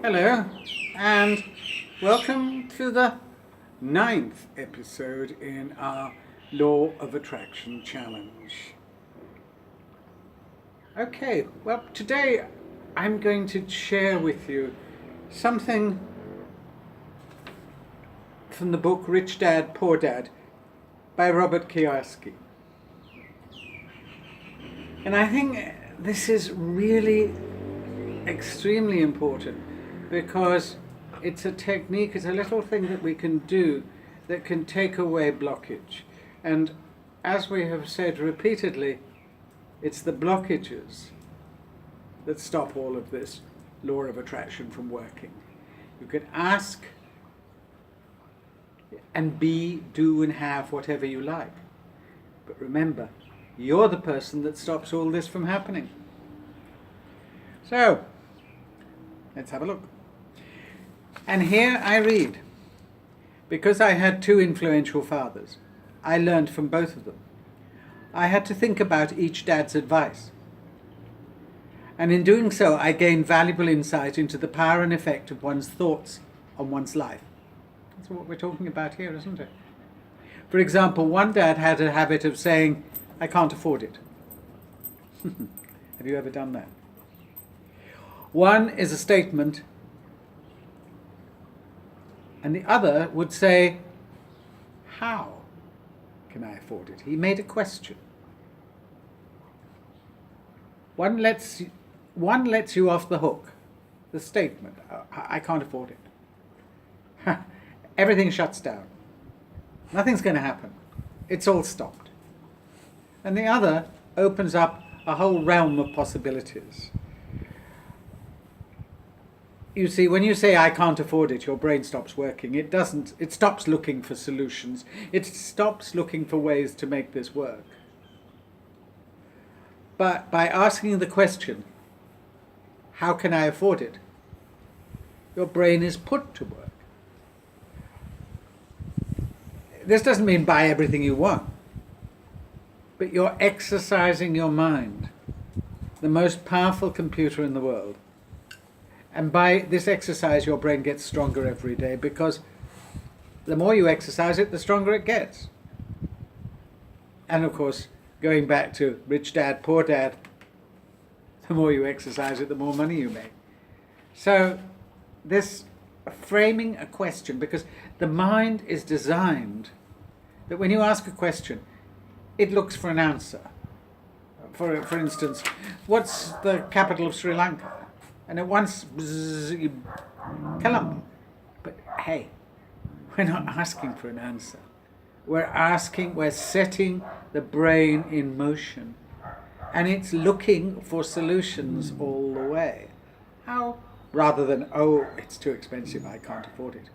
Hello, and welcome to the 9th episode in our Law of Attraction Challenge. Okay, well, today I'm going to share with you something from the book Rich Dad, Poor Dad by Robert Kiyosaki. And I think this is really extremely important because it's a technique, it's a little thing that we can do that can take away blockage. And as we have said repeatedly, it's the blockages that stop all of this law of attraction from working. You can ask and be, do and have whatever you like. But remember, you're the person that stops all this from happening. So, let's have a look. And here I read, because I had two influential fathers, I learned from both of them. I had to think about each dad's advice. And in doing so, I gained valuable insight into the power and effect of one's thoughts on one's life. That's what we're talking about here, isn't it? For example, one dad had a habit of saying, "I can't afford it." Have you ever done that? One is a statement, and the other would say, "How can I afford it?" He made a question. One lets you off the hook. The statement, "I can't afford it." Everything shuts down. Nothing's going to happen. It's all stopped. And the other opens up a whole realm of possibilities. You see, when you say, "I can't afford it," your brain stops working. It stops looking for solutions. It stops looking for ways to make this work. But by asking the question, "How can I afford it?" your brain is put to work. This doesn't mean buy everything you want, but you're exercising your mind, the most powerful computer in the world. And by this exercise, your brain gets stronger every day, because the more you exercise it, the stronger it gets. And of course, going back to Rich Dad, Poor Dad, the more you exercise it, the more money you make. So this framing a question, because the mind is designed that when you ask a question, it looks for an answer. For instance, what's the capital of Sri Lanka? And at once, Colombo. But hey, we're not asking for an answer. We're setting the brain in motion. And it's looking for solutions all the way. How? Rather than, "Oh, it's too expensive, I can't afford it."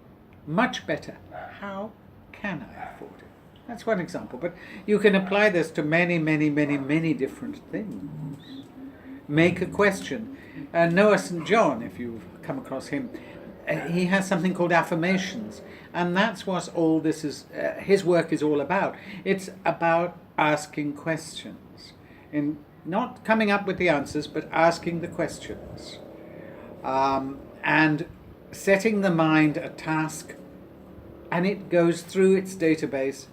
Much better, "How can I afford it?" That's one example. But you can apply this to many, many, many, many different things. Make a question. Noah St. John, if you've come across him, he has something called affirmations. And that's what all this is, his work is all about. It's about asking questions. And not coming up with the answers, but asking the questions. And setting the mind a task, and it goes through its database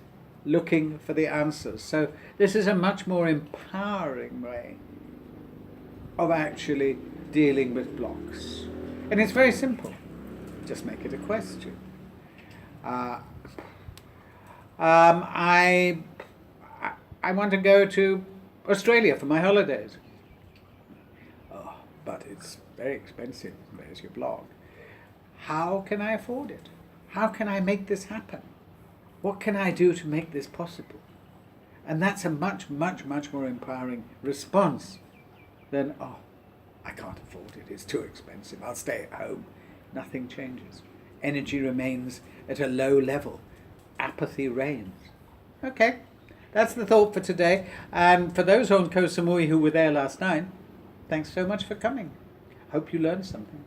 looking for the answers. So this is a much more empowering way of actually dealing with blocks. And it's very simple. Just make it a question. I want to go to Australia for my holidays. "Oh, but it's very expensive." There's your block. "How can I afford it? How can I make this happen? What can I do to make this possible?" And that's a much, much, much more empowering response than, "Oh, I can't afford it, it's too expensive, I'll stay at home." Nothing changes. Energy remains at a low level. Apathy reigns. Okay, that's the thought for today. And for those on Koh Samui who were there last night, thanks so much for coming. Hope you learned something.